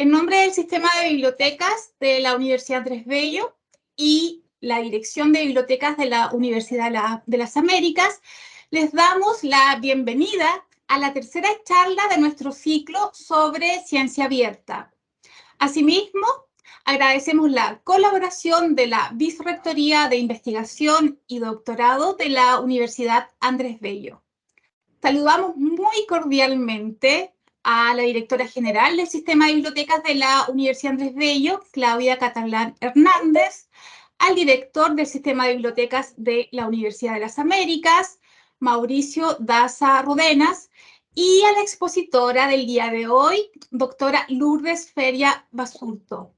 En nombre del Sistema de Bibliotecas de la Universidad Andrés Bello y la Dirección de Bibliotecas de la Universidad de las Américas, les damos la bienvenida a la tercera charla de nuestro ciclo sobre ciencia abierta. Asimismo, agradecemos la colaboración de la Vicerrectoría de Investigación y Doctorado de la Universidad Andrés Bello. Saludamos muy cordialmente a la directora general del Sistema de Bibliotecas de la Universidad Andrés Bello, Claudia Catalán Hernández, al director del Sistema de Bibliotecas de la Universidad de las Américas, Mauricio Daza Rodenas, y a la expositora del día de hoy, doctora Lourdes Feria Basurto.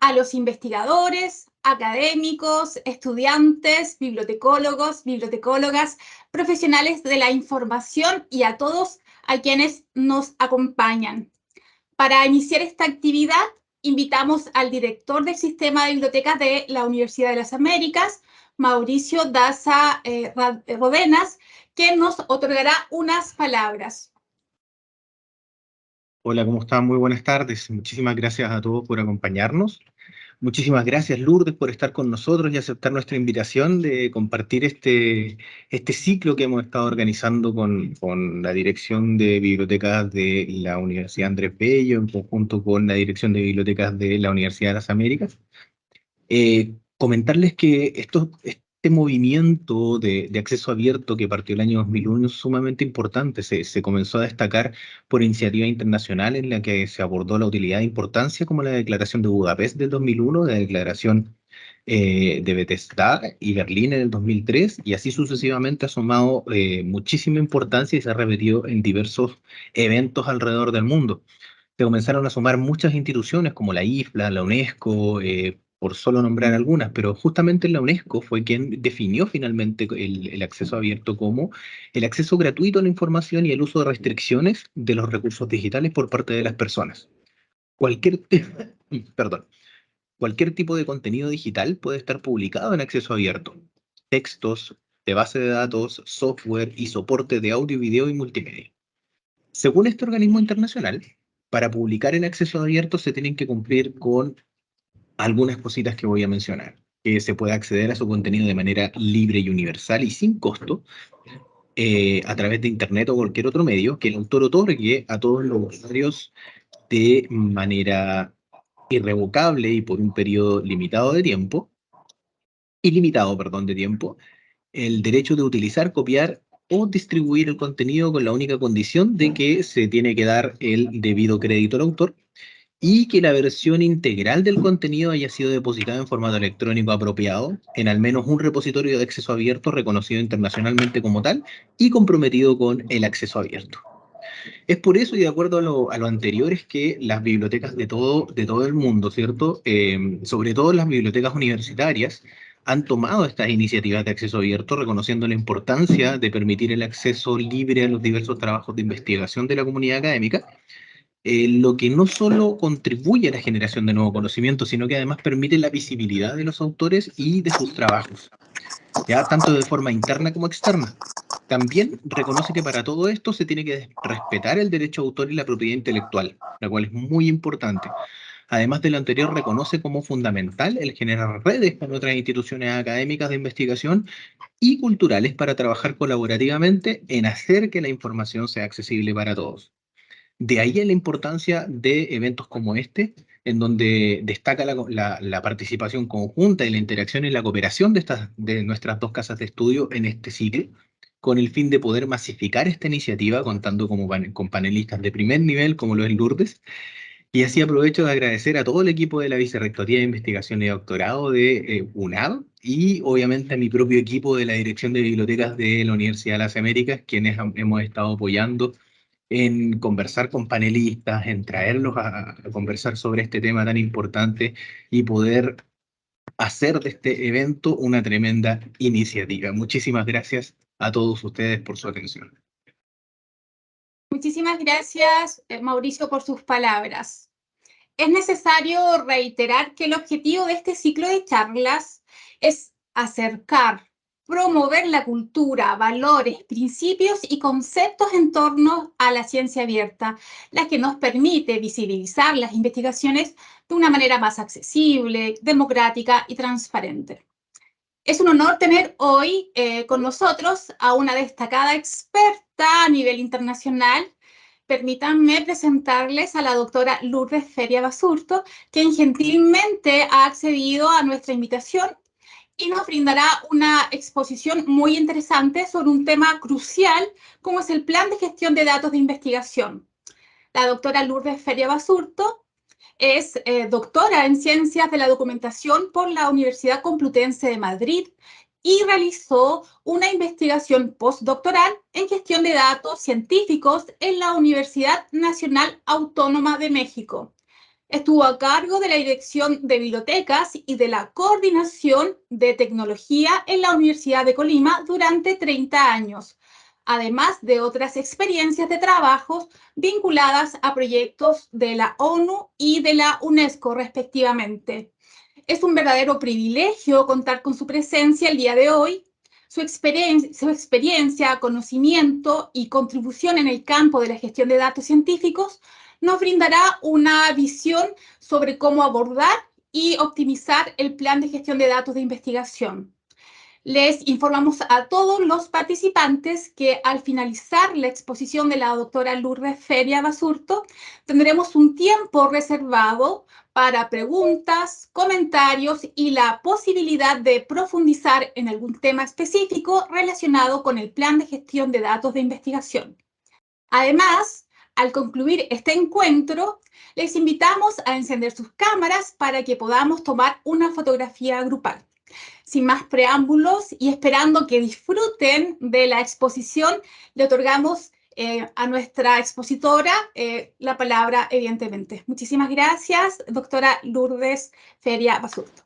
A los investigadores, académicos, estudiantes, bibliotecólogos, bibliotecólogas, profesionales de la información y a todos a quienes nos acompañan. Para iniciar esta actividad, invitamos al director del Sistema de Bibliotecas de la Universidad de las Américas, Mauricio Daza Rodenas, quien nos otorgará unas palabras. Hola, ¿cómo están? Muy buenas tardes. Muchísimas gracias a todos por acompañarnos. Muchísimas gracias, Lourdes, por estar con nosotros y aceptar nuestra invitación de compartir este ciclo que hemos estado organizando con la Dirección de Bibliotecas de la Universidad Andrés Bello, en conjunto con la Dirección de Bibliotecas de la Universidad de las Américas. Comentarles que este movimiento de acceso abierto que partió el año 2001 es sumamente importante. Se comenzó a destacar por iniciativas internacionales en la que se abordó la utilidad e importancia, como la Declaración de Budapest del 2001, la Declaración de Bethesda y Berlín en el 2003, y así sucesivamente ha sumado muchísima importancia y se ha repetido en diversos eventos alrededor del mundo. Se comenzaron a sumar muchas instituciones como la IFLA, la UNESCO, por solo nombrar algunas, pero justamente la UNESCO fue quien definió finalmente el acceso abierto como el acceso gratuito a la información y el uso de restricciones de los recursos digitales por parte de las personas. Cualquier, perdón, cualquier tipo de contenido digital puede estar publicado en acceso abierto. Textos, de base de datos, software y soporte de audio, video y multimedia. Según este organismo internacional, para publicar en acceso abierto se tienen que cumplir con algunas cositas que voy a mencionar. Que se puede acceder a su contenido de manera libre y universal y sin costo, a través de Internet o cualquier otro medio, que el autor otorgue a todos los usuarios de manera irrevocable y por un periodo limitado de tiempo, ilimitado, perdón, de tiempo, el derecho de utilizar, copiar o distribuir el contenido con la única condición de que se tiene que dar el debido crédito al autor y que la versión integral del contenido haya sido depositada en formato electrónico apropiado en al menos un repositorio de acceso abierto reconocido internacionalmente como tal y comprometido con el acceso abierto. Es por eso y de acuerdo a lo anterior es que las bibliotecas de todo el mundo, ¿cierto? Sobre todo las bibliotecas universitarias, han tomado estas iniciativas de acceso abierto, reconociendo la importancia de permitir el acceso libre a los diversos trabajos de investigación de la comunidad académica, lo que no solo contribuye a la generación de nuevo conocimiento, sino que además permite la visibilidad de los autores y de sus trabajos, ya tanto de forma interna como externa. También reconoce que para todo esto se tiene que respetar el derecho de autor y la propiedad intelectual, la cual es muy importante. Además de lo anterior, reconoce como fundamental el generar redes con otras instituciones académicas de investigación y culturales para trabajar colaborativamente en hacer que la información sea accesible para todos. De ahí la importancia de eventos como este, en donde destaca la participación conjunta y la interacción y la cooperación de nuestras dos casas de estudio en este ciclo, con el fin de poder masificar esta iniciativa, contando con panelistas de primer nivel, como lo es Lourdes. Y así aprovecho de agradecer a todo el equipo de la Vicerrectoría de Investigación y Doctorado de UNAV y obviamente a mi propio equipo de la Dirección de Bibliotecas de la Universidad de las Américas, quienes hemos estado apoyando en conversar con panelistas, en traerlos a conversar sobre este tema tan importante y poder hacer de este evento una tremenda iniciativa. Muchísimas gracias a todos ustedes por su atención. Muchísimas gracias, Mauricio, por sus palabras. Es necesario reiterar que el objetivo de este ciclo de charlas es acercar promover la cultura, valores, principios y conceptos en torno a la ciencia abierta, la que nos permite visibilizar las investigaciones de una manera más accesible, democrática y transparente. Es un honor tener hoy con nosotros a una destacada experta a nivel internacional. Permítanme presentarles a la doctora Lourdes Feria Basurto, quien gentilmente ha accedido a nuestra invitación y nos brindará una exposición muy interesante sobre un tema crucial como es el Plan de Gestión de Datos de Investigación. La doctora Lourdes Feria Basurto es doctora en Ciencias de la Documentación por la Universidad Complutense de Madrid y realizó una investigación postdoctoral en gestión de datos científicos en la Universidad Nacional Autónoma de México. Estuvo a cargo de la Dirección de Bibliotecas y de la Coordinación de Tecnología en la Universidad de Colima durante 30 años, además de otras experiencias de trabajo vinculadas a proyectos de la ONU y de la UNESCO, respectivamente. Es un verdadero privilegio contar con su presencia el día de hoy. Su experiencia, conocimiento y contribución en el campo de la gestión de datos científicos nos brindará una visión sobre cómo abordar y optimizar el plan de gestión de datos de investigación. Les informamos a todos los participantes que al finalizar la exposición de la doctora Lourdes Feria Basurto, tendremos un tiempo reservado para preguntas, comentarios y la posibilidad de profundizar en algún tema específico relacionado con el plan de gestión de datos de investigación. Además, al concluir este encuentro, les invitamos a encender sus cámaras para que podamos tomar una fotografía grupal. Sin más preámbulos y esperando que disfruten de la exposición, le otorgamos a nuestra expositora la palabra, evidentemente. Muchísimas gracias, doctora Lourdes Feria Basurto.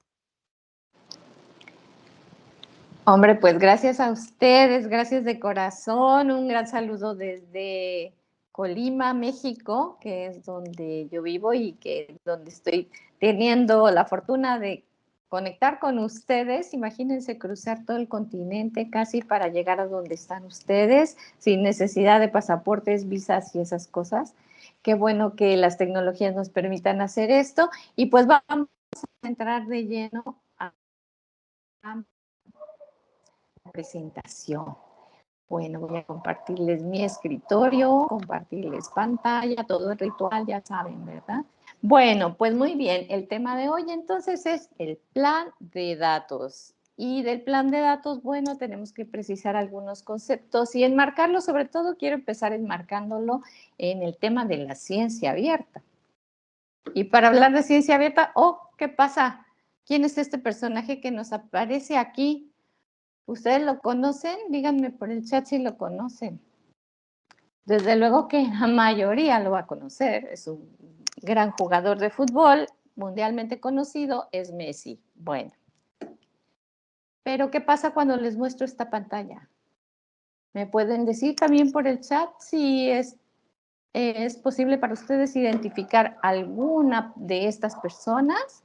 Hombre, pues gracias a ustedes, gracias de corazón, un gran saludo desde Colima, México, que es donde yo vivo y que donde estoy teniendo la fortuna de conectar con ustedes. Imagínense cruzar todo el continente casi para llegar a donde están ustedes, sin necesidad de pasaportes, visas y esas cosas. Qué bueno que las tecnologías nos permitan hacer esto. Y pues vamos a entrar de lleno a presentación. Bueno, voy a compartirles mi escritorio, compartirles pantalla, todo el ritual, ya saben, ¿verdad? Bueno, pues muy bien, el tema de hoy entonces es el plan de datos. Y del plan de datos, bueno, tenemos que precisar algunos conceptos y enmarcarlo, sobre todo quiero empezar enmarcándolo en el tema de la ciencia abierta. Y para hablar de ciencia abierta, ¿qué pasa? ¿Quién es este personaje que nos aparece aquí? ¿Ustedes lo conocen? Díganme por el chat si lo conocen. Desde luego que la mayoría lo va a conocer. Es un gran jugador de fútbol, mundialmente conocido, es Messi. Bueno. Pero ¿qué pasa cuando les muestro esta pantalla? ¿Me pueden decir también por el chat si es posible para ustedes identificar alguna de estas personas?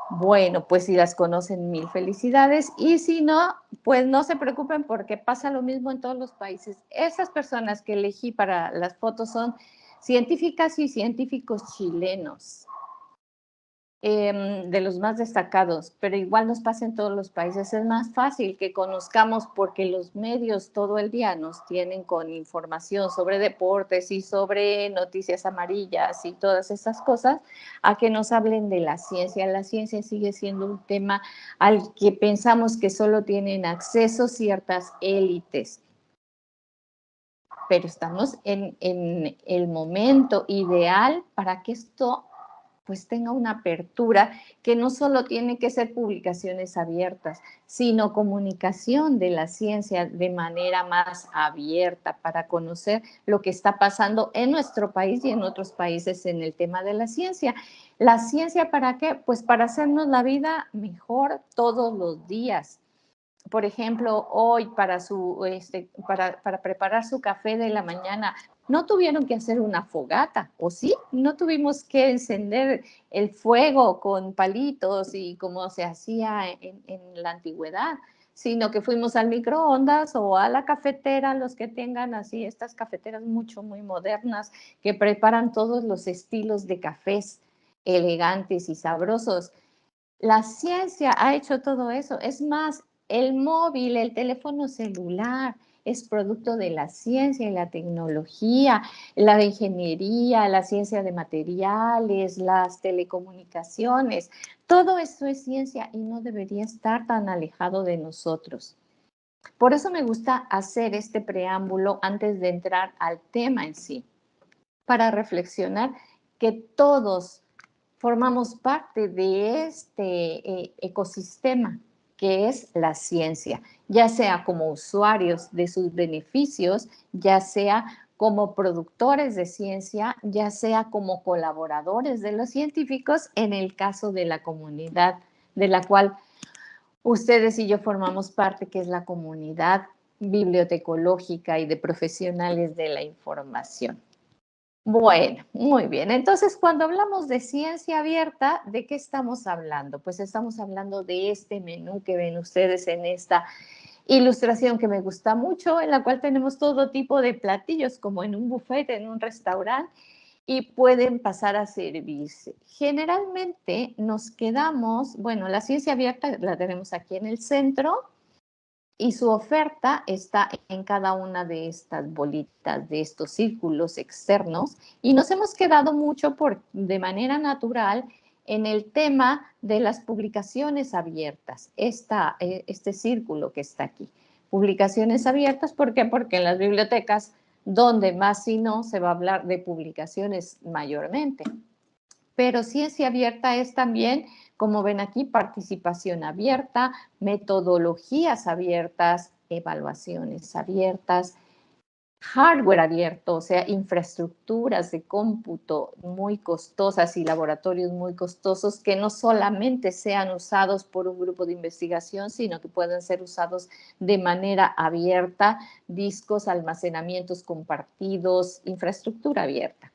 Bueno, pues si las conocen, mil felicidades. Y si no, pues no se preocupen porque pasa lo mismo en todos los países. Esas personas que elegí para las fotos son científicas y científicos chilenos, de los más destacados, pero igual nos pasa en todos los países. Es más fácil que conozcamos porque los medios todo el día nos tienen con información sobre deportes y sobre noticias amarillas y todas esas cosas, a que nos hablen de la ciencia. La ciencia sigue siendo un tema al que pensamos que solo tienen acceso ciertas élites. Pero estamos en el momento ideal para que esto pues tenga una apertura que no solo tiene que ser publicaciones abiertas, sino comunicación de la ciencia de manera más abierta para conocer lo que está pasando en nuestro país y en otros países en el tema de la ciencia. ¿La ciencia para qué? Pues para hacernos la vida mejor todos los días. Por ejemplo, hoy para preparar su café de la mañana, no tuvieron que hacer una fogata, ¿o sí? No tuvimos que encender el fuego con palitos y como se hacía en la antigüedad, sino que fuimos al microondas o a la cafetera, los que tengan así estas cafeteras muy modernas que preparan todos los estilos de cafés elegantes y sabrosos. La ciencia ha hecho todo eso. Es más, el móvil, el teléfono celular, es producto de la ciencia y la tecnología, la de ingeniería, la ciencia de materiales, las telecomunicaciones. Todo esto es ciencia y no debería estar tan alejado de nosotros. Por eso me gusta hacer este preámbulo antes de entrar al tema en sí, para reflexionar que todos formamos parte de este ecosistema que es la ciencia, ya sea como usuarios de sus beneficios, ya sea como productores de ciencia, ya sea como colaboradores de los científicos, en el caso de la comunidad de la cual ustedes y yo formamos parte, que es la comunidad bibliotecológica y de profesionales de la información. Bueno, muy bien. Entonces, cuando hablamos de ciencia abierta, ¿de qué estamos hablando? Pues estamos hablando de este menú que ven ustedes en esta ilustración que me gusta mucho, en la cual tenemos todo tipo de platillos, como en un buffet, en un restaurante, y pueden pasar a servirse. Generalmente nos quedamos, bueno, la ciencia abierta la tenemos aquí en el centro, y su oferta está en cada una de estas bolitas, de estos círculos externos, y nos hemos quedado mucho de manera natural en el tema de las publicaciones abiertas, este círculo que está aquí. Publicaciones abiertas, ¿por qué? Porque en las bibliotecas, donde más si no, se va a hablar de publicaciones mayormente. Pero ciencia abierta es también, como ven aquí, participación abierta, metodologías abiertas, evaluaciones abiertas, hardware abierto, o sea, infraestructuras de cómputo muy costosas y laboratorios muy costosos que no solamente sean usados por un grupo de investigación, sino que pueden ser usados de manera abierta, discos, almacenamientos compartidos, infraestructura abierta.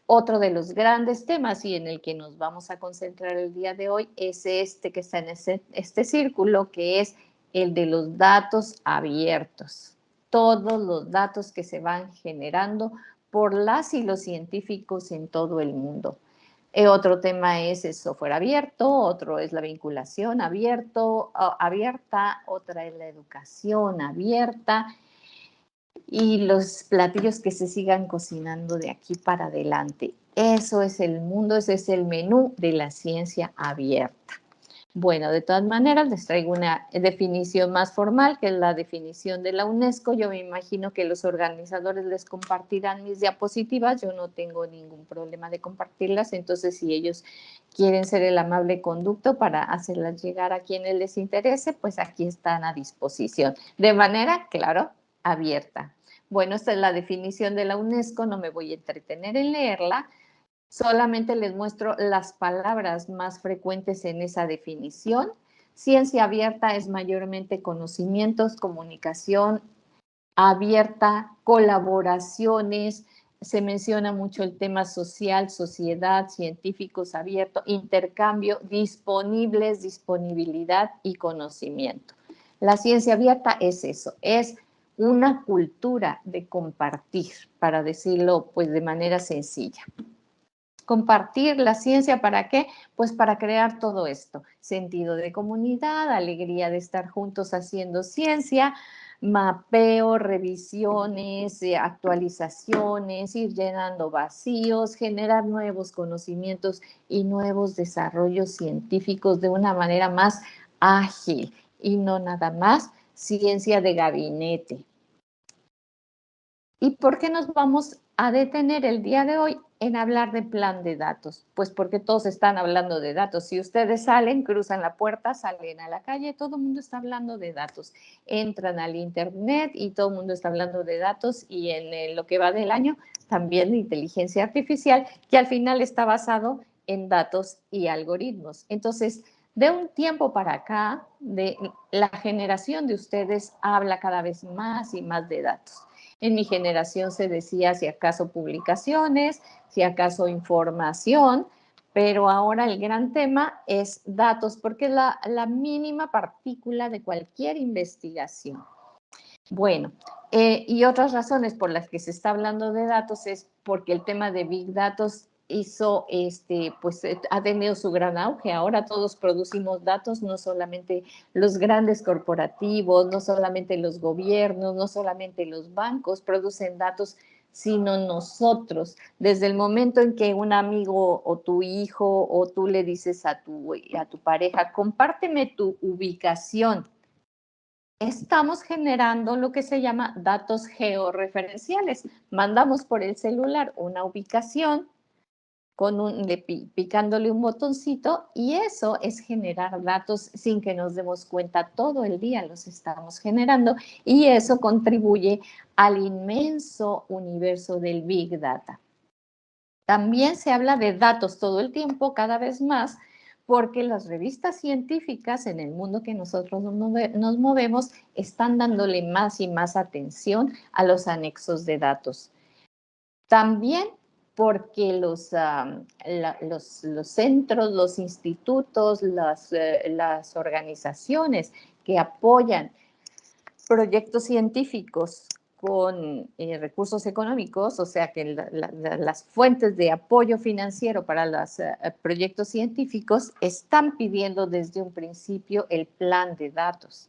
Otro de los grandes temas y en el que nos vamos a concentrar el día de hoy es este que está en este círculo, que es el de los datos abiertos. Todos los datos que se van generando por las y los científicos en todo el mundo. Otro tema es el software abierto, otro es la vinculación abierta, otra es la educación abierta, y los platillos que se sigan cocinando de aquí para adelante. Eso es el mundo, ese es el menú de la ciencia abierta. Bueno, de todas maneras, les traigo una definición más formal, que es la definición de la UNESCO. Yo me imagino que los organizadores les compartirán mis diapositivas. Yo no tengo ningún problema de compartirlas. Entonces, si ellos quieren ser el amable conducto para hacerlas llegar a quienes les interese, pues aquí están a disposición. De manera, claro, abierta. Bueno, esta es la definición de la UNESCO. No me voy a entretener en leerla. Solamente les muestro las palabras más frecuentes en esa definición. Ciencia abierta es mayormente conocimientos, comunicación abierta, colaboraciones. Se menciona mucho el tema social, sociedad, científicos abierto, intercambio, disponibles, disponibilidad y conocimiento. La ciencia abierta es eso, es una cultura de compartir, para decirlo pues de manera sencilla. Compartir la ciencia, ¿para qué? Pues para crear todo esto, sentido de comunidad, alegría de estar juntos haciendo ciencia, mapeo, revisiones, actualizaciones, ir llenando vacíos, generar nuevos conocimientos y nuevos desarrollos científicos de una manera más ágil y no nada más ciencia de gabinete. ¿Y por qué nos vamos a detener el día de hoy en hablar de plan de datos? Pues porque todos están hablando de datos. Si ustedes salen, cruzan la puerta, salen a la calle, todo el mundo está hablando de datos. Entran al internet y todo el mundo está hablando de datos, y en lo que va del año también de inteligencia artificial, que al final está basado en datos y algoritmos. Entonces, de un tiempo para acá, de la generación de ustedes habla cada vez más y más de datos. En mi generación se decía si acaso publicaciones, si acaso información, Pero ahora el gran tema es datos, porque es la mínima partícula de cualquier investigación. Bueno, y otras razones por las que se está hablando de datos es porque el tema de Big Data ha tenido su gran auge. Ahora todos producimos datos, no solamente los grandes corporativos, no solamente los gobiernos, no solamente los bancos producen datos, sino nosotros. Desde el momento en que un amigo o tu hijo o tú le dices a tu pareja, compárteme tu ubicación, estamos generando lo que se llama datos georreferenciales. Mandamos por el celular una ubicación picándole un botoncito, y eso es generar datos sin que nos demos cuenta. Todo el día los estamos generando y eso contribuye al inmenso universo del Big Data. También se habla de datos todo el tiempo, cada vez más, porque las revistas científicas en el mundo que nosotros nos movemos están dándole más y más atención a los anexos de datos. También porque los centros, los institutos, las organizaciones que apoyan proyectos científicos con recursos económicos, o sea que las fuentes de apoyo financiero para los proyectos científicos están pidiendo desde un principio el plan de datos.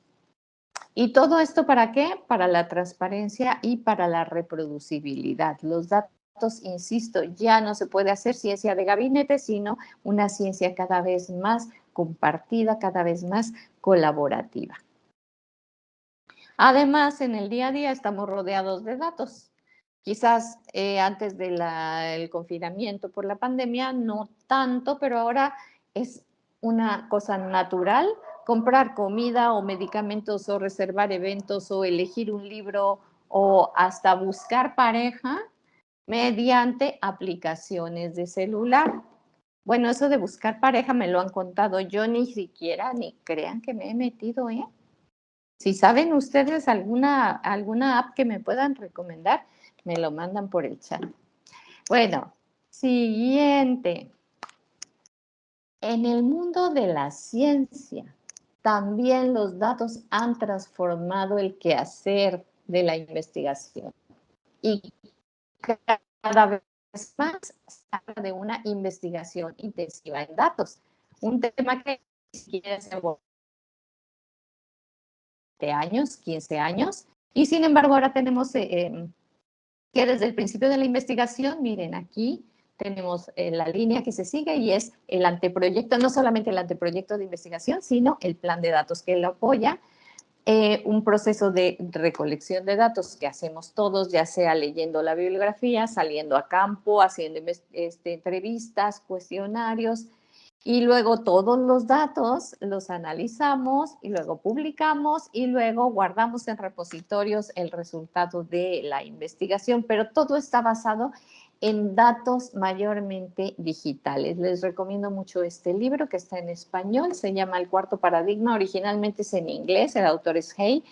¿Y todo esto para qué? Para la transparencia y para la reproducibilidad. Los datos, insisto, ya no se puede hacer ciencia de gabinete, sino una ciencia cada vez más compartida, cada vez más colaborativa. Además, en el día a día estamos rodeados de datos. Quizás antes del confinamiento por la pandemia, no tanto, pero ahora es una cosa natural comprar comida o medicamentos o reservar eventos o elegir un libro o hasta buscar pareja mediante aplicaciones de celular. Bueno, eso de buscar pareja me lo han contado, yo ni siquiera, ni crean que me he metido, ¿eh? Si saben ustedes alguna app que me puedan recomendar, me lo mandan por el chat. Bueno, siguiente. En el mundo de la ciencia, también los datos han transformado el quehacer de la investigación. Y cada vez más se habla de una investigación intensiva en datos. Un tema que ni siquiera se abordó de años, 15 años, y sin embargo ahora tenemos que desde el principio de la investigación, miren, aquí tenemos la línea que se sigue y es el anteproyecto, no solamente el anteproyecto de investigación, sino el plan de datos que lo apoya, un proceso de recolección de datos que hacemos todos, ya sea leyendo la bibliografía, saliendo a campo, haciendo entrevistas, cuestionarios, y luego todos los datos los analizamos y luego publicamos y luego guardamos en repositorios el resultado de la investigación, pero todo está basado en datos mayormente digitales. Les recomiendo mucho este libro que está en español, se llama El Cuarto Paradigma, originalmente es en inglés, el autor es Hay.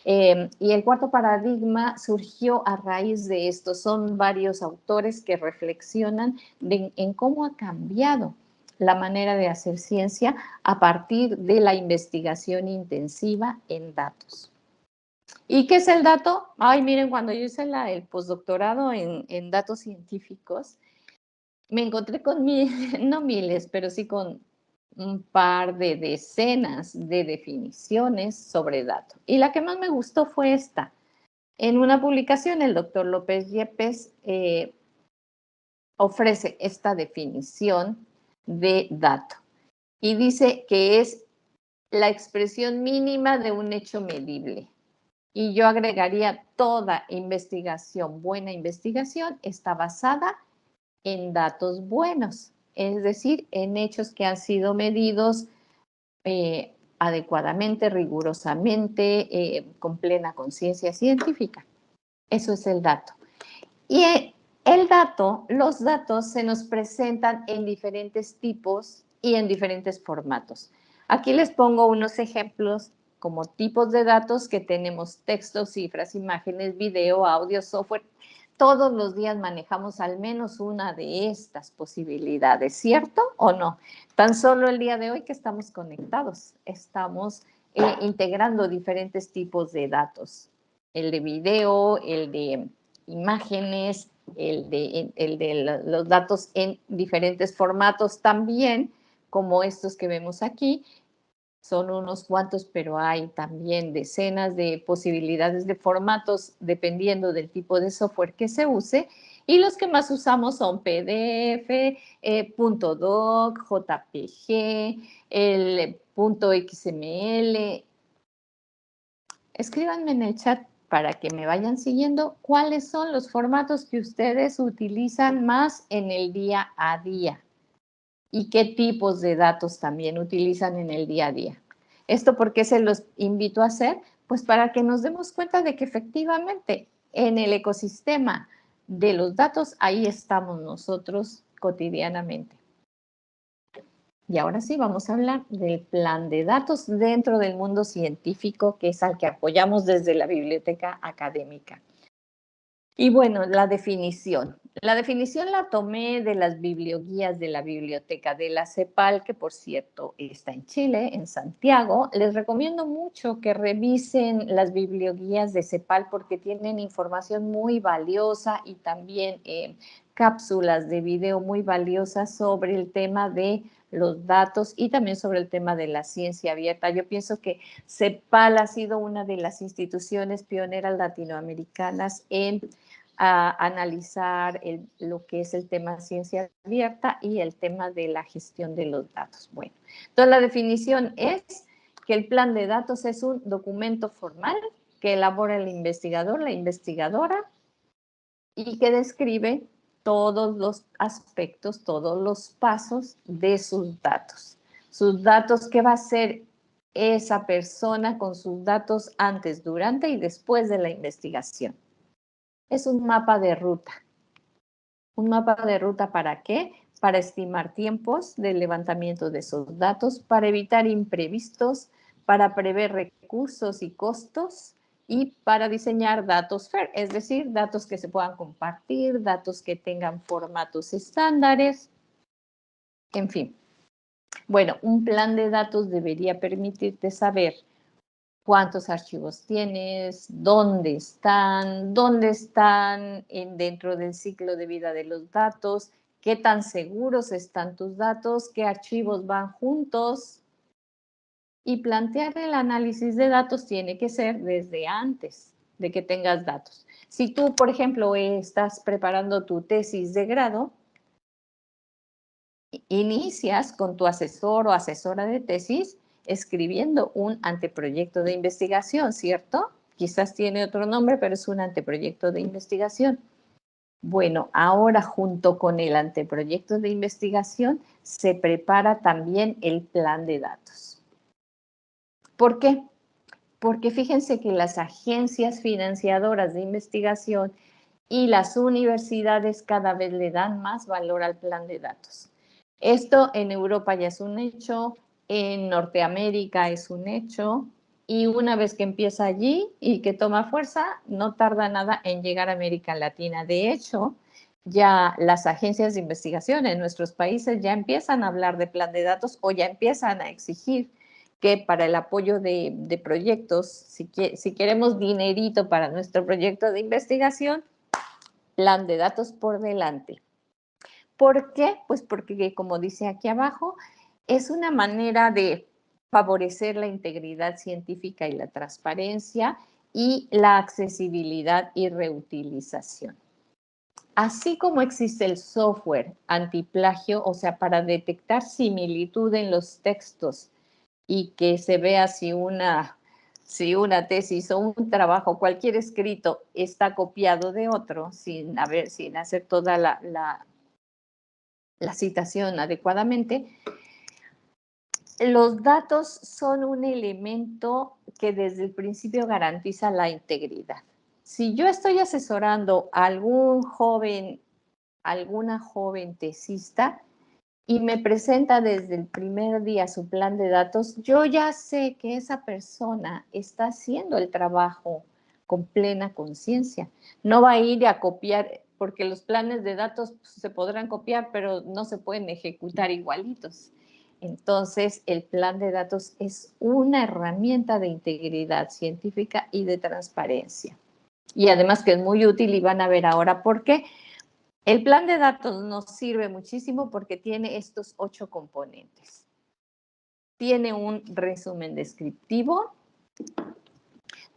Y el cuarto paradigma surgió a raíz de esto. Son varios autores que reflexionan en cómo ha cambiado la manera de hacer ciencia a partir de la investigación intensiva en datos. ¿Y qué es el dato? Ay, miren, cuando yo hice el postdoctorado en datos científicos, me encontré con no miles, pero sí con un par de decenas de definiciones sobre dato. Y la que más me gustó fue esta. En una publicación, el doctor López Yepes ofrece esta definición de dato y dice que es la expresión mínima de un hecho medible. Y yo agregaría toda investigación, buena investigación, está basada en datos buenos, es decir, en hechos que han sido medidos adecuadamente, rigurosamente, con plena conciencia científica. Eso es el dato. Y los datos se nos presentan en diferentes tipos y en diferentes formatos. Aquí les pongo unos ejemplos como tipos de datos que tenemos: texto, cifras, imágenes, video, audio, software. todos los días manejamos al menos una de estas posibilidades, ¿cierto o no? Tan solo el día de hoy que estamos conectados, estamos integrando diferentes tipos de datos. El de video, el de imágenes, el de los datos en diferentes formatos también, como estos que vemos aquí. Son unos cuantos, pero hay también decenas de posibilidades de formatos dependiendo del tipo de software que se use. Y los que más usamos son PDF, .doc, JPG, el .xml. Escríbanme en el chat para que me vayan siguiendo cuáles son los formatos que ustedes utilizan más en el día a día y qué tipos de datos también utilizan en el día a día. ¿Esto por qué se los invito a hacer? Pues para que nos demos cuenta de que efectivamente en el ecosistema de los datos, ahí estamos nosotros cotidianamente. Y ahora sí, vamos a hablar del plan de datos dentro del mundo científico, que es al que apoyamos desde la biblioteca académica. Y bueno, la definición. La definición la tomé de las biblioguías de la biblioteca de la CEPAL, que por cierto está en Chile, en Santiago. Les recomiendo mucho que revisen las biblioguías de CEPAL porque tienen información muy valiosa y también cápsulas de video muy valiosas sobre el tema de los datos y también sobre el tema de la ciencia abierta. Yo pienso que CEPAL ha sido una de las instituciones pioneras latinoamericanas en analizar lo que es el tema ciencia abierta y el tema de la gestión de los datos. Bueno, entonces la definición es que el plan de datos es un documento formal que elabora el investigador, la investigadora, y que describe todos los aspectos, todos los pasos de sus datos. Sus datos, ¿qué va a hacer esa persona con sus datos antes, durante y después de la investigación? Es un mapa de ruta. ¿Un mapa de ruta para qué? Para estimar tiempos de levantamiento de esos datos, para evitar imprevistos, para prever recursos y costos y para diseñar datos FAIR, es decir, datos que se puedan compartir, datos que tengan formatos estándares, en fin. Bueno, un plan de datos debería permitirte saber cuántos archivos tienes, dónde están dentro del ciclo de vida de los datos, qué tan seguros están tus datos, qué archivos van juntos. Y plantear el análisis de datos tiene que ser desde antes de que tengas datos. Si tú, por ejemplo, estás preparando tu tesis de grado, inicias con tu asesor o asesora de tesis escribiendo un anteproyecto de investigación, ¿cierto? Quizás tiene otro nombre, pero es un anteproyecto de investigación. Bueno, ahora junto con el anteproyecto de investigación se prepara también el plan de datos. ¿Por qué? Porque fíjense que las agencias financiadoras de investigación y las universidades cada vez le dan más valor al plan de datos. Esto en Europa ya es un hecho, en Norteamérica es un hecho, y una vez que empieza allí y que toma fuerza, no tarda nada en llegar a América Latina. De hecho, ya las agencias de investigación en nuestros países ya empiezan a hablar de plan de datos o ya empiezan a exigir que para el apoyo de proyectos, si queremos dinerito para nuestro proyecto de investigación, plan de datos por delante. ¿Por qué? Pues porque, como dice aquí abajo, es una manera de favorecer la integridad científica y la transparencia y la accesibilidad y reutilización. Así como existe el software antiplagio, o sea, para detectar similitud en los textos y que se vea si una tesis o un trabajo, cualquier escrito, está copiado de otro sin hacer toda la citación adecuadamente, los datos son un elemento que desde el principio garantiza la integridad. Si yo estoy asesorando a alguna joven tesista y me presenta desde el primer día su plan de datos, yo ya sé que esa persona está haciendo el trabajo con plena conciencia. No va a ir a copiar, porque los planes de datos se podrán copiar, pero no se pueden ejecutar igualitos. Entonces, el plan de datos es una herramienta de integridad científica y de transparencia. Y además que es muy útil y van a ver ahora por qué. El plan de datos nos sirve muchísimo porque tiene estos 8 componentes. Tiene un resumen descriptivo,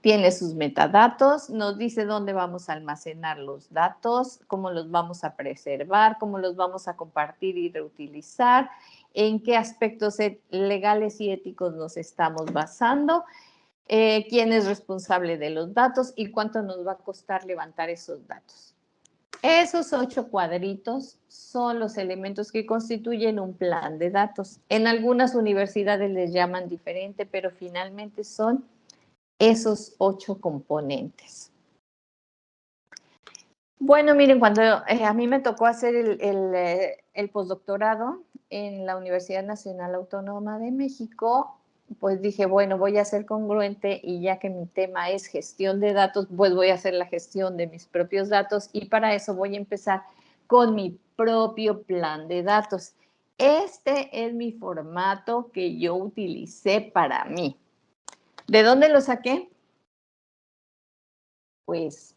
tiene sus metadatos, nos dice dónde vamos a almacenar los datos, cómo los vamos a preservar, cómo los vamos a compartir y reutilizar, en qué aspectos legales y éticos nos estamos basando, quién es responsable de los datos y cuánto nos va a costar levantar esos datos. Esos 8 cuadritos son los elementos que constituyen un plan de datos. En algunas universidades les llaman diferente, pero finalmente son esos 8 componentes. Bueno, miren, cuando a mí me tocó hacer el postdoctorado en la Universidad Nacional Autónoma de México, pues dije, bueno, voy a ser congruente y ya que mi tema es gestión de datos, pues voy a hacer la gestión de mis propios datos y para eso voy a empezar con mi propio plan de datos. Este es mi formato que yo utilicé para mí. ¿De dónde lo saqué? Pues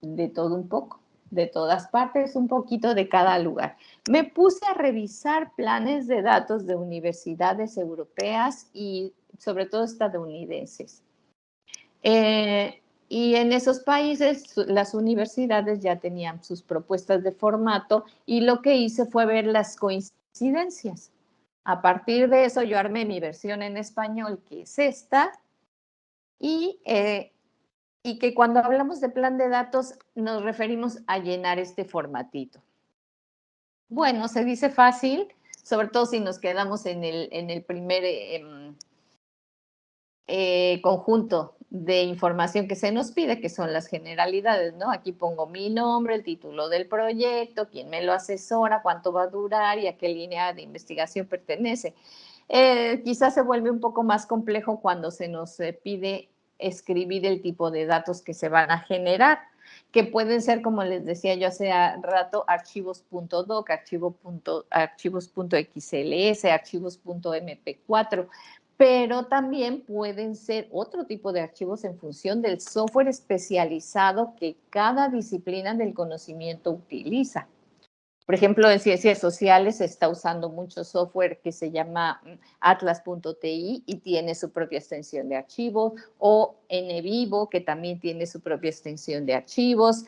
de todo un poco, de todas partes, un poquito de cada lugar. Me puse a revisar planes de datos de universidades europeas y sobre todo estadounidenses. Y en esos países las universidades ya tenían sus propuestas de formato y lo que hice fue ver las coincidencias. A partir de eso yo armé mi versión en español, que es esta, y que cuando hablamos de plan de datos nos referimos a llenar este formatito. Bueno, se dice fácil, sobre todo si nos quedamos en el primer conjunto de información que se nos pide, que son las generalidades, ¿no? Aquí pongo mi nombre, el título del proyecto, quién me lo asesora, cuánto va a durar y a qué línea de investigación pertenece. Quizás se vuelve un poco más complejo cuando se nos pide escribir el tipo de datos que se van a generar, que pueden ser, como les decía yo hace rato, archivos.doc, archivos.xls, archivos.mp4, pero también pueden ser otro tipo de archivos en función del software especializado que cada disciplina del conocimiento utiliza. Por ejemplo, en ciencias sociales se está usando mucho software que se llama atlas.ti y tiene su propia extensión de archivos, o NVivo, que también tiene su propia extensión de archivos.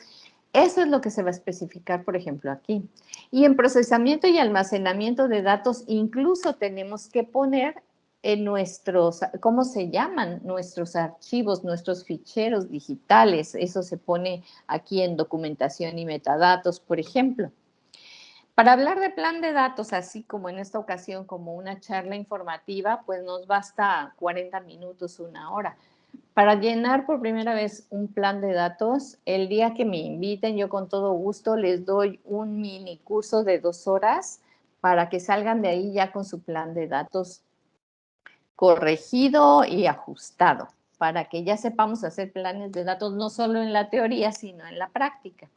Eso es lo que se va a especificar, por ejemplo, aquí. Y en procesamiento y almacenamiento de datos, incluso tenemos que poner en nuestros, ¿cómo se llaman? Nuestros archivos, nuestros ficheros digitales. Eso se pone aquí en documentación y metadatos, por ejemplo. Para hablar de plan de datos, así como en esta ocasión, como una charla informativa, pues nos basta 40 minutos, 1 hora. Para llenar por primera vez un plan de datos, el día que me inviten, yo con todo gusto les doy un mini curso de 2 horas para que salgan de ahí ya con su plan de datos corregido y ajustado, para que ya sepamos hacer planes de datos no solo en la teoría, sino en la práctica.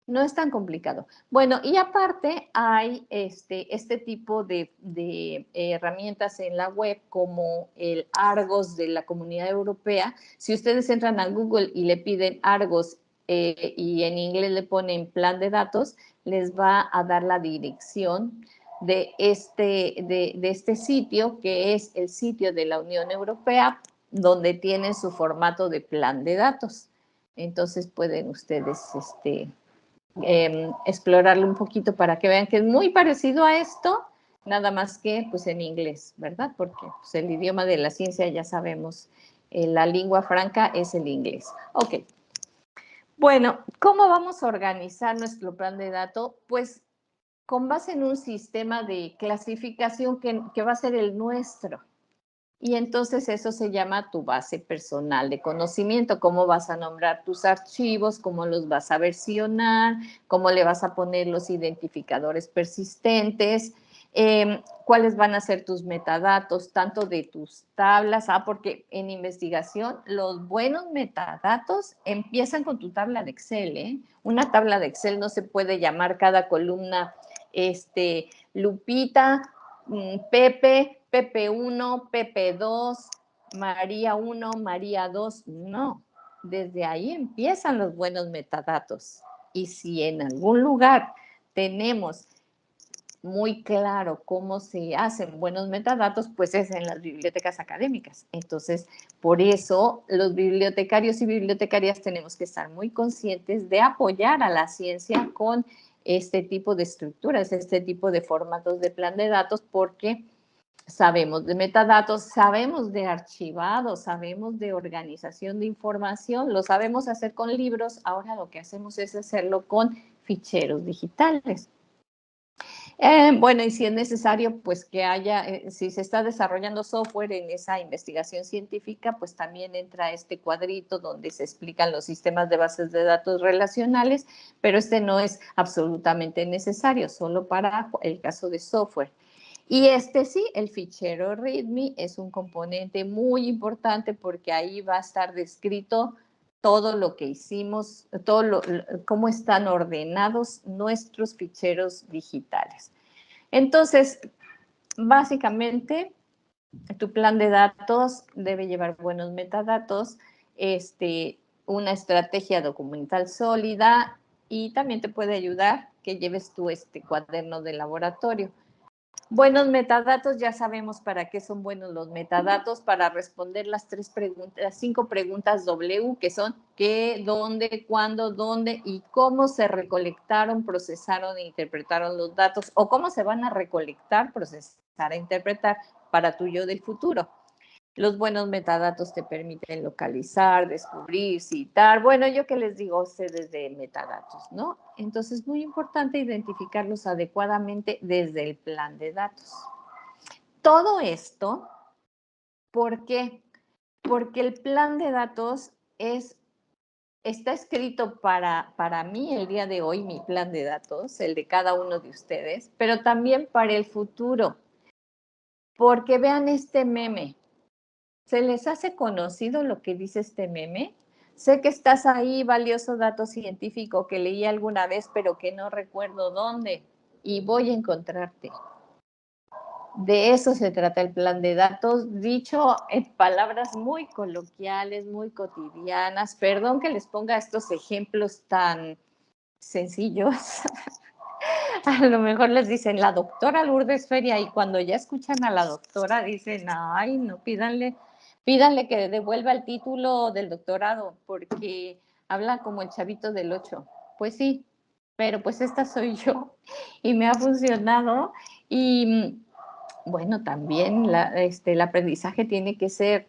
No es tan complicado. Bueno, y aparte hay este tipo de herramientas en la web como el Argos de la Comunidad Europea. Si ustedes entran a Google y le piden Argos y en inglés le ponen plan de datos, les va a dar la dirección de este sitio, que es el sitio de la Unión Europea, donde tienen su formato de plan de datos. Entonces pueden ustedes explorarlo un poquito para que vean que es muy parecido a esto, nada más que pues en inglés, ¿verdad? Porque pues, el idioma de la ciencia ya sabemos, la lengua franca es el inglés. Ok. Bueno, ¿cómo vamos a organizar nuestro plan de datos? Pues con base en un sistema de clasificación que va a ser el nuestro. Y entonces eso se llama tu base personal de conocimiento, cómo vas a nombrar tus archivos, cómo los vas a versionar, cómo le vas a poner los identificadores persistentes, cuáles van a ser tus metadatos, tanto de tus tablas, porque en investigación los buenos metadatos empiezan con tu tabla de Excel, ¿eh? Una tabla de Excel no se puede llamar cada columna, Lupita, Pepe, Pepe1, Pepe2, María 1, María 2, no. Desde ahí empiezan los buenos metadatos. Y si en algún lugar tenemos muy claro cómo se hacen buenos metadatos, pues es en las bibliotecas académicas. Entonces, por eso los bibliotecarios y bibliotecarias tenemos que estar muy conscientes de apoyar a la ciencia con este tipo de estructuras, este tipo de formatos de plan de datos, porque sabemos de metadatos, sabemos de archivado, sabemos de organización de información, lo sabemos hacer con libros, ahora lo que hacemos es hacerlo con ficheros digitales. Bueno, y si es necesario, pues que haya, si se está desarrollando software en esa investigación científica, pues también entra este cuadrito donde se explican los sistemas de bases de datos relacionales, pero este no es absolutamente necesario, solo para el caso de software. Y sí, el fichero README es un componente muy importante porque ahí va a estar descrito todo lo que hicimos, cómo están ordenados nuestros ficheros digitales. Entonces, básicamente, tu plan de datos debe llevar buenos metadatos, una estrategia documental sólida y también te puede ayudar que lleves tu cuaderno de laboratorio. Buenos metadatos, ya sabemos para qué son buenos los metadatos, para responder las 5 preguntas W, que son qué, dónde, cuándo, dónde y cómo se recolectaron, procesaron e interpretaron los datos, o cómo se van a recolectar, procesar e interpretar para tu yo del futuro. Los buenos metadatos te permiten localizar, descubrir, citar. Bueno, yo que les digo a ustedes de metadatos, ¿no? Entonces, es muy importante identificarlos adecuadamente desde el plan de datos. Todo esto, ¿por qué? Porque el plan de datos está escrito para mí el día de hoy, mi plan de datos, el de cada uno de ustedes, pero también para el futuro. Porque vean este meme. ¿Se les hace conocido lo que dice este meme? Sé que estás ahí, valioso dato científico que leí alguna vez, pero que no recuerdo dónde, y voy a encontrarte. De eso se trata el plan de datos, dicho en palabras muy coloquiales, muy cotidianas. Perdón que les ponga estos ejemplos tan sencillos. A lo mejor les dicen la doctora Lourdes Feria y cuando ya escuchan a la doctora dicen, ay, no, pídanle que devuelva el título del doctorado porque habla como el chavito del 8. Pues sí, pero pues esta soy yo y me ha funcionado y bueno, también el aprendizaje tiene que ser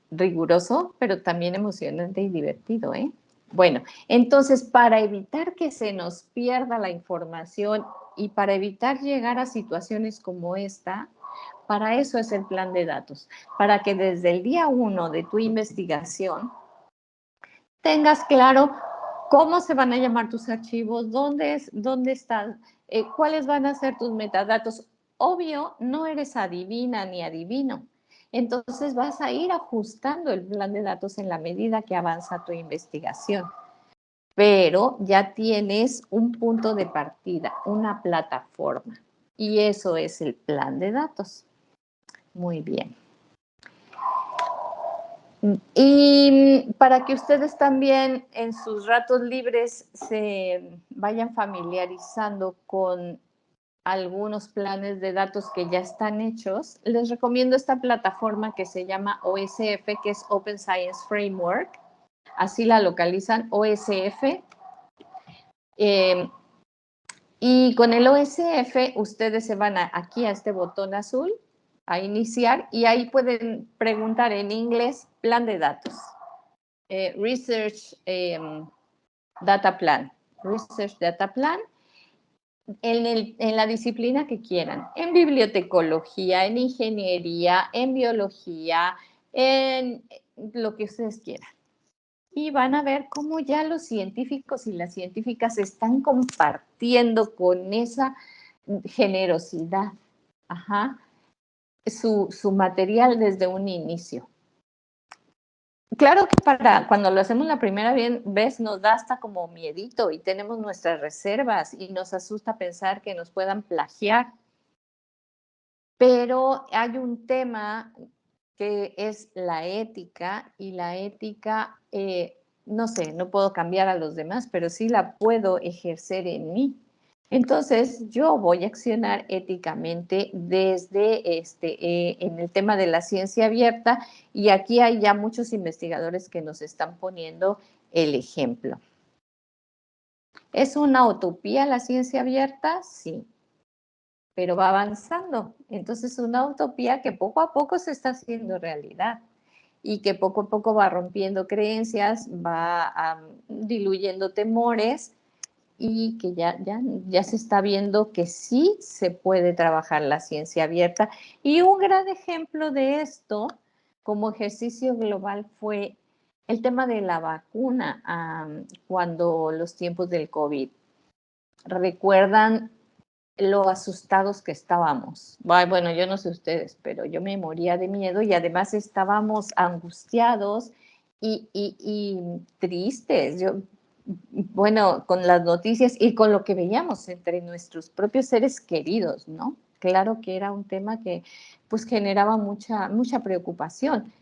riguroso, pero también emocionante y divertido, ¿eh? Bueno, entonces, para evitar que se nos pierda la información y para evitar llegar a situaciones como esta, para eso es el plan de datos, para que desde el día 1 de tu investigación tengas claro cómo se van a llamar tus archivos, dónde están, cuáles van a ser tus metadatos. Obvio, no eres adivina ni adivino. Entonces vas a ir ajustando el plan de datos en la medida que avanza tu investigación. Pero ya tienes un punto de partida, una plataforma. Y eso es el plan de datos. Muy bien. Y para que ustedes también en sus ratos libres se vayan familiarizando con algunos planes de datos que ya están hechos, les recomiendo esta plataforma que se llama OSF, que es Open Science Framework. Así la localizan, OSF. Y con el OSF ustedes se van aquí a este botón azul, a iniciar, y ahí pueden preguntar en inglés plan de datos. Research Data Plan. Research Data Plan. En la disciplina que quieran, en bibliotecología, en ingeniería, en biología, en lo que ustedes quieran. Y van a ver cómo ya los científicos y las científicas están compartiendo con esa generosidad, ajá, su material desde un inicio. Claro que para cuando lo hacemos la primera vez nos da hasta como miedito y tenemos nuestras reservas y nos asusta pensar que nos puedan plagiar. Pero hay un tema que es la ética y la ética, no sé, no puedo cambiar a los demás, pero sí la puedo ejercer en mí. Entonces, yo voy a accionar éticamente desde en el tema de la ciencia abierta y aquí hay ya muchos investigadores que nos están poniendo el ejemplo. ¿Es una utopía la ciencia abierta? Sí, pero va avanzando. Entonces, una utopía que poco a poco se está haciendo realidad y que poco a poco va rompiendo creencias, va diluyendo temores y que ya se está viendo que sí se puede trabajar la ciencia abierta. Y un gran ejemplo de esto como ejercicio global fue el tema de la vacuna cuando los tiempos del COVID. ¿Recuerdan lo asustados que estábamos? Bueno, yo no sé ustedes, pero yo me moría de miedo y además estábamos angustiados y tristes. Bueno, con las noticias y con lo que veíamos entre nuestros propios seres queridos, ¿no? Claro que era un tema que pues generaba mucha preocupación.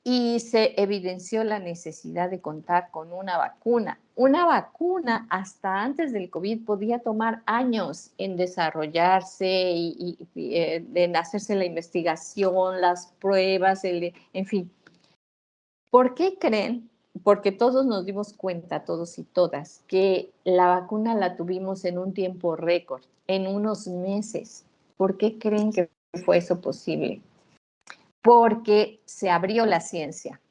Y se evidenció la necesidad de contar con una vacuna. Una vacuna hasta antes del COVID podía tomar años en desarrollarse y en hacerse la investigación, las pruebas, en fin. ¿Por qué creen? Porque todos nos dimos cuenta, todos y todas, que la vacuna la tuvimos en un tiempo récord, en unos meses. ¿Por qué creen que fue eso posible? Porque se abrió la ciencia.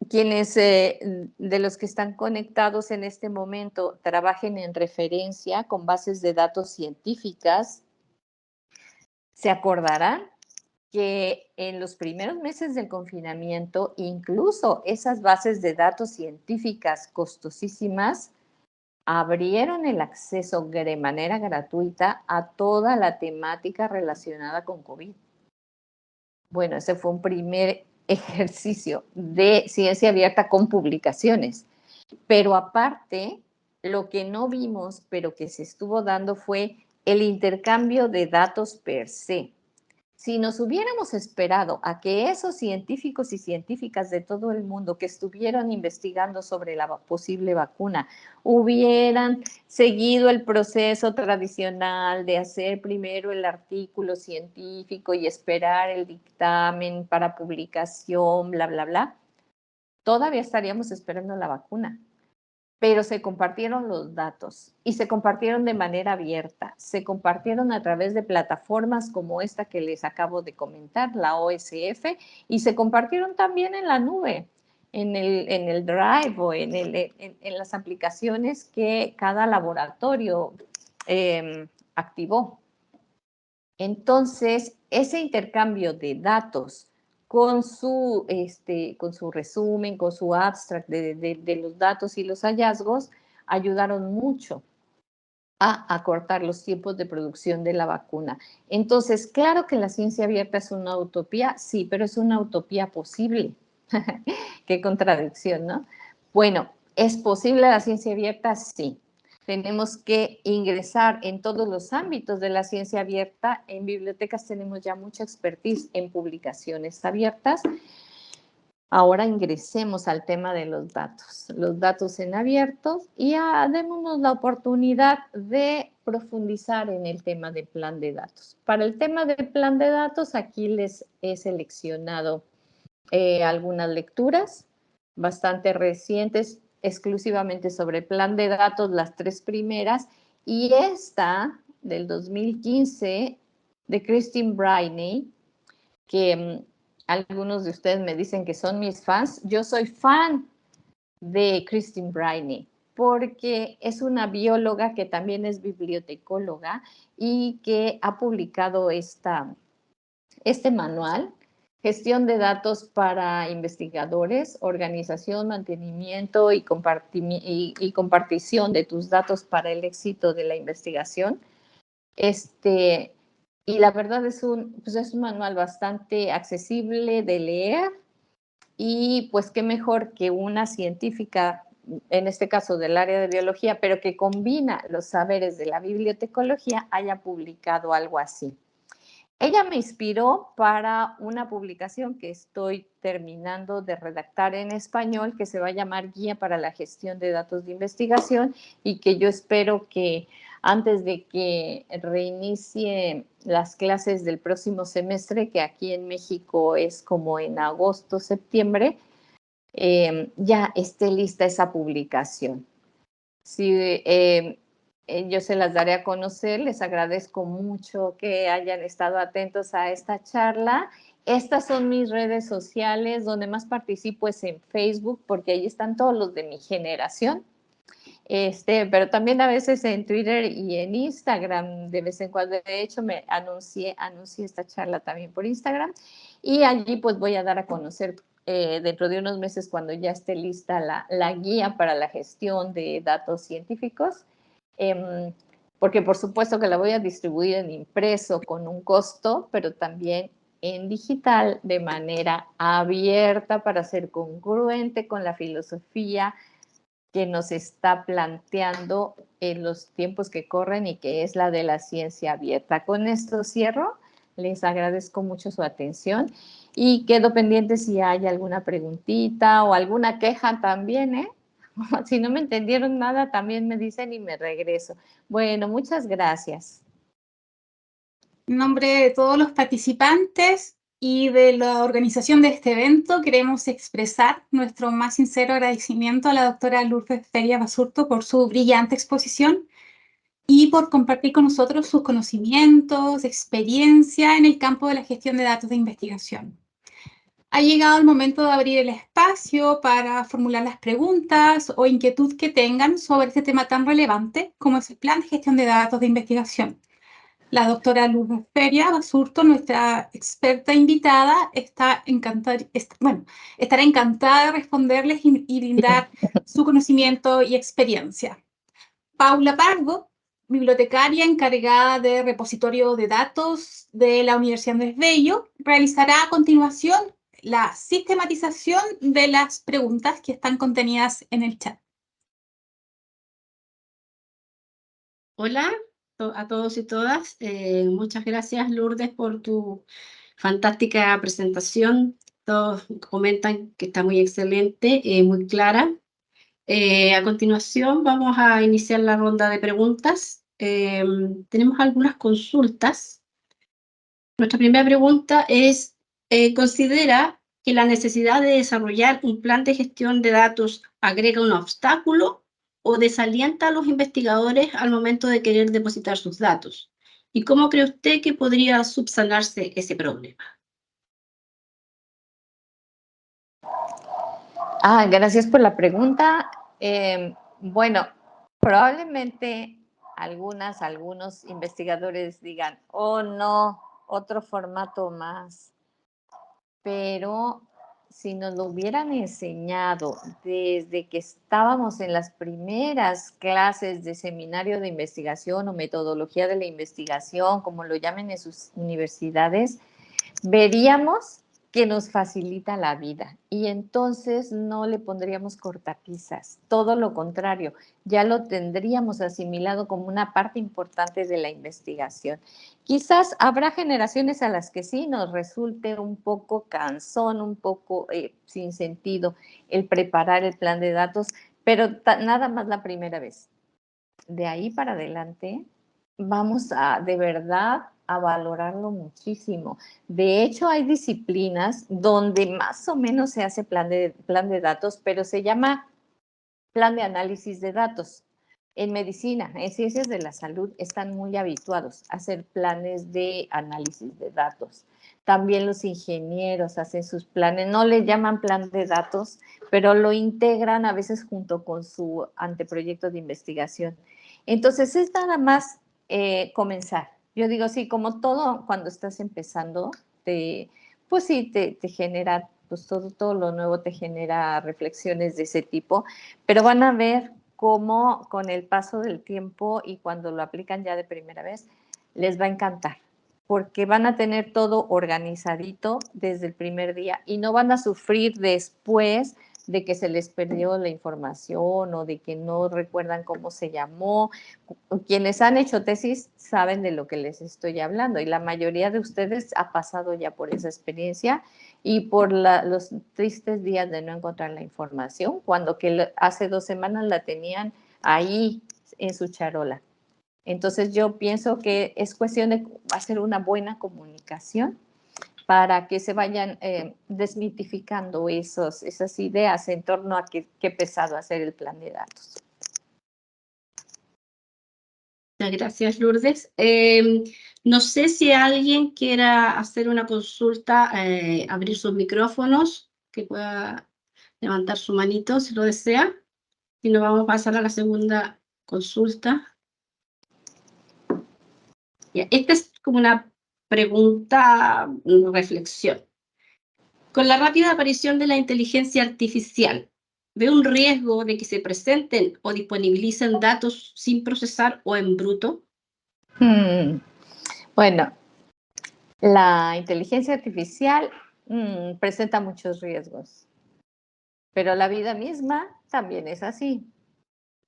Quienes de los que están conectados en este momento trabajen en referencia con bases de datos científicas, se acordarán que en los primeros meses del confinamiento, incluso esas bases de datos científicas costosísimas abrieron el acceso de manera gratuita a toda la temática relacionada con COVID. Bueno, ese fue un primer ejercicio de ciencia abierta con publicaciones. Pero aparte, lo que no vimos, pero que se estuvo dando fue el intercambio de datos per se. Si nos hubiéramos esperado a que esos científicos y científicas de todo el mundo que estuvieron investigando sobre la posible vacuna hubieran seguido el proceso tradicional de hacer primero el artículo científico y esperar el dictamen para publicación, bla, bla, bla, todavía estaríamos esperando la vacuna. Pero se compartieron los datos y se compartieron de manera abierta, se compartieron a través de plataformas como esta que les acabo de comentar, la OSF, y se compartieron también en la nube, en el Drive o en las aplicaciones que cada laboratorio activó. Entonces, ese intercambio de datos con su resumen, con su abstract de los datos y los hallazgos, ayudaron mucho a acortar los tiempos de producción de la vacuna. Entonces, claro que la ciencia abierta es una utopía, sí, pero es una utopía posible. Qué contradicción, ¿no? Bueno, ¿es posible la ciencia abierta? Sí. Tenemos que ingresar en todos los ámbitos de la ciencia abierta. En bibliotecas tenemos ya mucha expertise en publicaciones abiertas. Ahora ingresemos al tema de los datos en abiertos y démonos la oportunidad de profundizar en el tema de plan de datos. Para el tema de plan de datos, aquí les he seleccionado algunas lecturas bastante recientes, exclusivamente sobre plan de datos, las 3 primeras, y esta del 2015 de Christine Briney, que algunos de ustedes me dicen que son mis fans. Yo soy fan de Christine Briney porque es una bióloga que también es bibliotecóloga y que ha publicado este manual Gestión de datos para investigadores, organización, mantenimiento y compartición de tus datos para el éxito de la investigación. Y la verdad es un manual bastante accesible de leer y pues qué mejor que una científica, en este caso del área de biología, pero que combina los saberes de la bibliotecología, haya publicado algo así. Ella me inspiró para una publicación que estoy terminando de redactar en español, que se va a llamar Guía para la Gestión de Datos de Investigación, y que yo espero que antes de que reinicie las clases del próximo semestre, que aquí en México es como en agosto, septiembre, ya esté lista esa publicación. Sí, yo se las daré a conocer. Les agradezco mucho que hayan estado atentos a esta charla. Estas son mis redes sociales. Donde más participo es en Facebook, porque ahí están todos los de mi generación. Pero también a veces en Twitter y en Instagram, de vez en cuando. De hecho, me anuncié esta charla también por Instagram. Y allí pues voy a dar a conocer dentro de unos meses, cuando ya esté lista la guía para la gestión de datos científicos, porque por supuesto que la voy a distribuir en impreso con un costo, pero también en digital de manera abierta para ser congruente con la filosofía que nos está planteando en los tiempos que corren y que es la de la ciencia abierta. Con esto cierro. Les agradezco mucho su atención y quedo pendiente si hay alguna preguntita o alguna queja también, ¿eh? Si no me entendieron nada, también me dicen y me regreso. Bueno, muchas gracias. En nombre de todos los participantes y de la organización de este evento, queremos expresar nuestro más sincero agradecimiento a la doctora Lourdes Feria Basurto por su brillante exposición y por compartir con nosotros sus conocimientos, experiencia en el campo de la gestión de datos de investigación. Ha llegado el momento de abrir el espacio para formular las preguntas o inquietud que tengan sobre este tema tan relevante como es el plan de gestión de datos de investigación. La doctora Lourdes Feria Basurto, nuestra experta invitada, estará encantada de responderles y brindar su conocimiento y experiencia. Paula Pardo, bibliotecaria encargada de repositorio de datos de la Universidad Andrés Bello, realizará a continuación la sistematización de las preguntas que están contenidas en el chat. Hola a todos y todas. Muchas gracias, Lourdes, por tu fantástica presentación. Todos comentan que está muy excelente, muy clara. A continuación vamos a iniciar la ronda de preguntas. Tenemos algunas consultas. Nuestra primera pregunta es, ¿considera que la necesidad de desarrollar un plan de gestión de datos agrega un obstáculo o desalienta a los investigadores al momento de querer depositar sus datos? ¿Y cómo cree usted que podría subsanarse ese problema? Gracias por la pregunta. Bueno, probablemente algunos investigadores digan, oh no, otro formato más. Pero si nos lo hubieran enseñado desde que estábamos en las primeras clases de seminario de investigación o metodología de la investigación, como lo llamen en sus universidades, veríamos que nos facilita la vida y entonces no le pondríamos cortapisas, todo lo contrario, ya lo tendríamos asimilado como una parte importante de la investigación. Quizás habrá generaciones a las que sí nos resulte un poco cansón, un poco sin sentido el preparar el plan de datos, pero nada más la primera vez. De ahí para adelante vamos de verdad a valorarlo muchísimo. De hecho, hay disciplinas donde más o menos se hace plan de datos, pero se llama plan de análisis de datos. En medicina, en ciencias de la salud, están muy habituados a hacer planes de análisis de datos. También los ingenieros hacen sus planes, no le llaman plan de datos, pero lo integran a veces junto con su anteproyecto de investigación. Entonces, es nada más pues sí, te genera, pues todo lo nuevo te genera reflexiones de ese tipo, pero van a ver cómo con el paso del tiempo y cuando lo aplican ya de primera vez, les va a encantar, porque van a tener todo organizadito desde el primer día y no van a sufrir después de que se les perdió la información o de que no recuerdan cómo se llamó. Quienes han hecho tesis saben de lo que les estoy hablando y la mayoría de ustedes ha pasado ya por esa experiencia y por los tristes días de no encontrar la información, cuando que hace 2 semanas la tenían ahí en su charola. Entonces yo pienso que es cuestión de hacer una buena comunicación para que se vayan desmitificando esas ideas en torno a qué pesado hacer el plan de datos. Muchas gracias, Lourdes. No sé si alguien quiera hacer una consulta, abrir sus micrófonos, que pueda levantar su manito si lo desea. Si no, vamos a pasar a la segunda consulta. Ya, esta es como una pregunta, reflexión. Con la rápida aparición de la inteligencia artificial, ¿ve un riesgo de que se presenten o disponibilicen datos sin procesar o en bruto? Bueno, la inteligencia artificial presenta muchos riesgos, pero la vida misma también es así.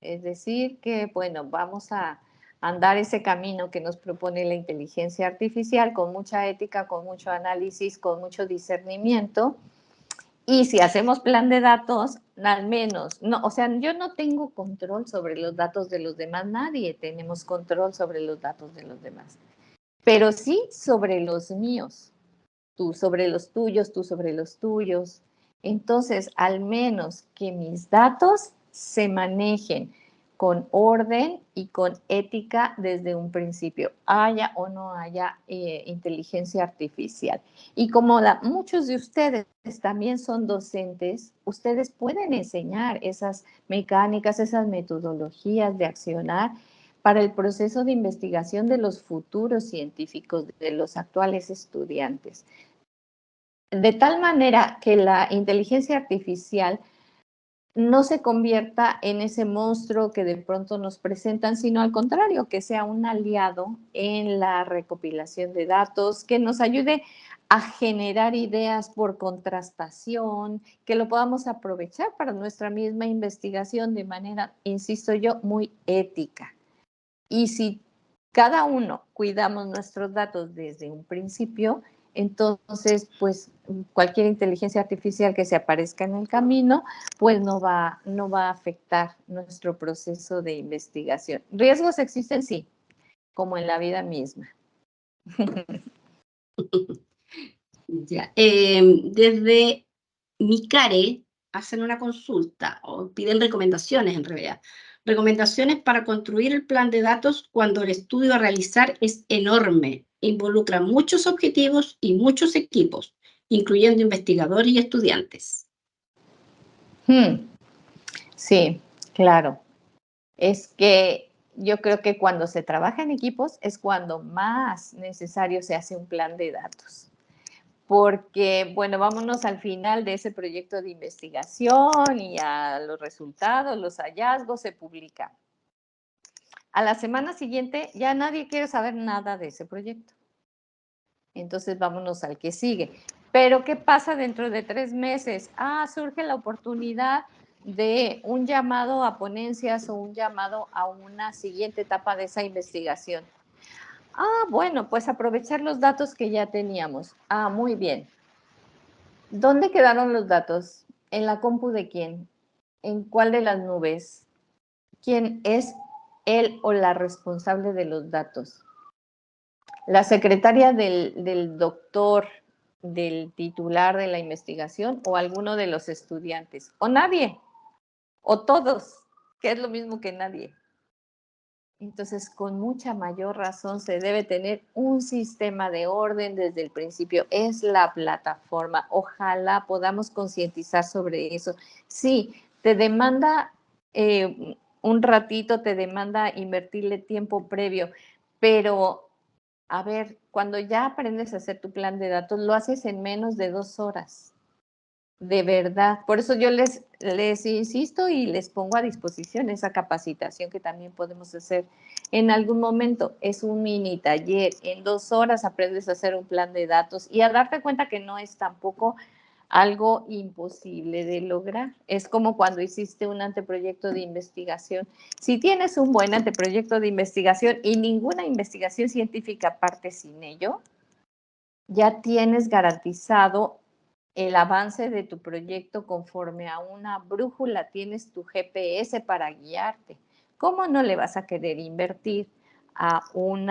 Es decir, que, bueno, vamos a andar ese camino que nos propone la inteligencia artificial con mucha ética, con mucho análisis, con mucho discernimiento. Y si hacemos plan de datos, al menos, no, o sea, yo no tengo control sobre los datos de los demás, nadie tenemos control sobre los datos de los demás, pero sí sobre los míos, tú sobre los tuyos, tú sobre los tuyos. Entonces, al menos que mis datos se manejen con orden y con ética desde un principio, haya o no haya inteligencia artificial. Y como muchos de ustedes también son docentes, ustedes pueden enseñar esas mecánicas, esas metodologías de accionar para el proceso de investigación de los futuros científicos, de los actuales estudiantes. De tal manera que la inteligencia artificial no se convierta en ese monstruo que de pronto nos presentan, sino al contrario, que sea un aliado en la recopilación de datos, que nos ayude a generar ideas por contrastación, que lo podamos aprovechar para nuestra misma investigación de manera, insisto yo, muy ética. Y si cada uno cuidamos nuestros datos desde un principio, entonces, pues, cualquier inteligencia artificial que se aparezca en el camino, pues no va a afectar nuestro proceso de investigación. ¿Riesgos existen? Sí, como en la vida misma. Ya. Desde Micare hacen una consulta o piden recomendaciones en realidad. Recomendaciones para construir el plan de datos cuando el estudio a realizar es enorme, involucra muchos objetivos y muchos equipos, incluyendo investigadores y estudiantes. Sí, claro. Es que yo creo que cuando se trabaja en equipos es cuando más necesario se hace un plan de datos. Porque, bueno, vámonos al final de ese proyecto de investigación y a los resultados, los hallazgos, se publica. A la semana siguiente ya nadie quiere saber nada de ese proyecto. Entonces vámonos al que sigue. Pero ¿qué pasa dentro de 3 meses? Surge la oportunidad de un llamado a ponencias o un llamado a una siguiente etapa de esa investigación. Bueno, pues aprovechar los datos que ya teníamos. Muy bien. ¿Dónde quedaron los datos? ¿En la compu de quién? ¿En cuál de las nubes? ¿Quién es él o la responsable de los datos? ¿La secretaria del doctor, del titular de la investigación o alguno de los estudiantes? ¿O nadie? ¿O todos? Que es lo mismo que nadie. Entonces, con mucha mayor razón se debe tener un sistema de orden desde el principio. Es la plataforma. Ojalá podamos concientizar sobre eso. Sí, te demanda un ratito, te demanda invertirle tiempo previo, pero A ver, cuando ya aprendes a hacer tu plan de datos, lo haces en menos de 2 horas. De verdad. Por eso yo les insisto y les pongo a disposición esa capacitación que también podemos hacer en algún momento. Es un mini taller. En 2 horas aprendes a hacer un plan de datos y a darte cuenta que no es tampoco algo imposible de lograr. Es como cuando hiciste un anteproyecto de investigación. Si tienes un buen anteproyecto de investigación y ninguna investigación científica parte sin ello, ya tienes garantizado el avance de tu proyecto conforme a una brújula, tienes tu GPS para guiarte. ¿Cómo no le vas a querer invertir a un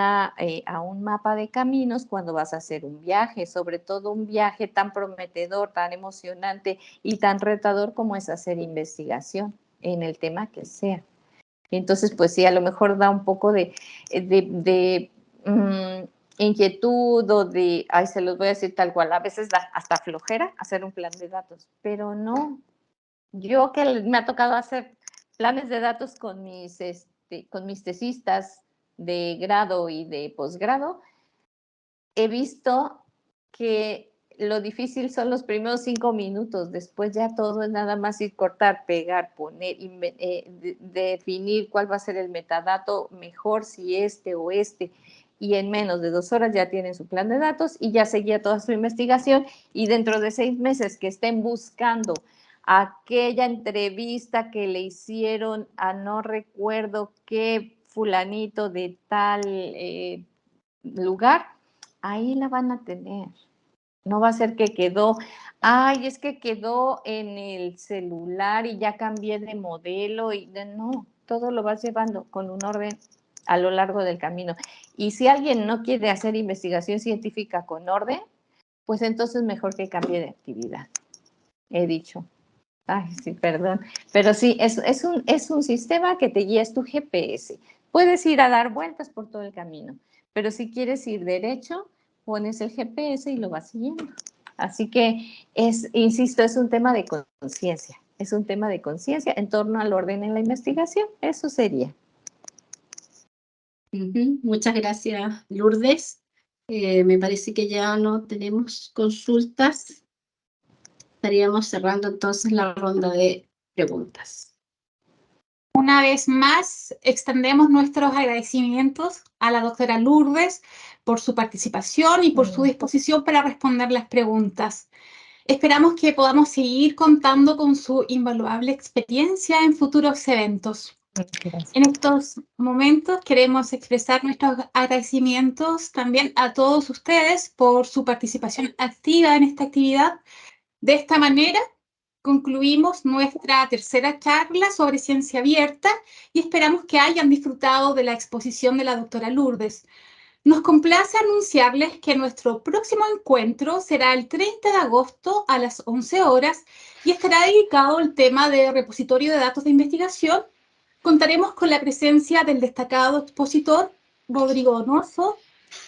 mapa de caminos cuando vas a hacer un viaje? Sobre todo un viaje tan prometedor, tan emocionante y tan retador como es hacer investigación en el tema que sea. Entonces, pues sí, a lo mejor da un poco de inquietud o de, ay, se los voy a decir tal cual, a veces da hasta flojera hacer un plan de datos, pero no. Yo que me ha tocado hacer planes de datos con mis tesistas de grado y de posgrado, he visto que lo difícil son los primeros 5 minutos, después ya todo es nada más ir cortar, pegar, poner, definir cuál va a ser el metadato mejor, si este o este, y en menos de 2 horas ya tienen su plan de datos y ya seguía toda su investigación y dentro de 6 meses que estén buscando aquella entrevista que le hicieron a no recuerdo qué fulanito de tal lugar, ahí la van a tener. No va a ser que quedó, ay, es que quedó en el celular y ya cambié de modelo y no, todo lo vas llevando con un orden a lo largo del camino. Y si alguien no quiere hacer investigación científica con orden, pues entonces mejor que cambie de actividad. He dicho. Ay, sí, perdón. Pero sí, es un sistema que te guía, es tu GPS. Puedes ir a dar vueltas por todo el camino, pero si quieres ir derecho, pones el GPS y lo vas siguiendo. Así que insisto, es un tema de conciencia. Es un tema de conciencia en torno al orden en la investigación. Eso sería. Muchas gracias, Lourdes. Me parece que ya no tenemos consultas. Estaríamos cerrando entonces la ronda de preguntas. Una vez más, extendemos nuestros agradecimientos a la doctora Lourdes por su participación y por su disposición para responder las preguntas. Esperamos que podamos seguir contando con su invaluable experiencia en futuros eventos. Gracias. En estos momentos queremos expresar nuestros agradecimientos también a todos ustedes por su participación activa en esta actividad. De esta manera, concluimos nuestra tercera charla sobre ciencia abierta y esperamos que hayan disfrutado de la exposición de la doctora Lourdes. Nos complace anunciarles que nuestro próximo encuentro será el 30 de agosto a las 11 horas y estará dedicado al tema de repositorio de datos de investigación. Contaremos con la presencia del destacado expositor Rodrigo Donoso,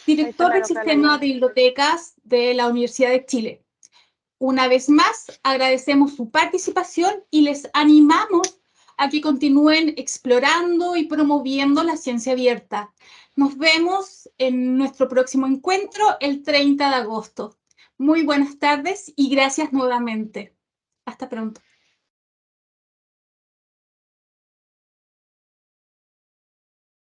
director del Sistema de Bibliotecas de la Universidad de Chile. Una vez más, agradecemos su participación y les animamos a que continúen explorando y promoviendo la ciencia abierta. Nos vemos en nuestro próximo encuentro el 30 de agosto. Muy buenas tardes y gracias nuevamente. Hasta pronto.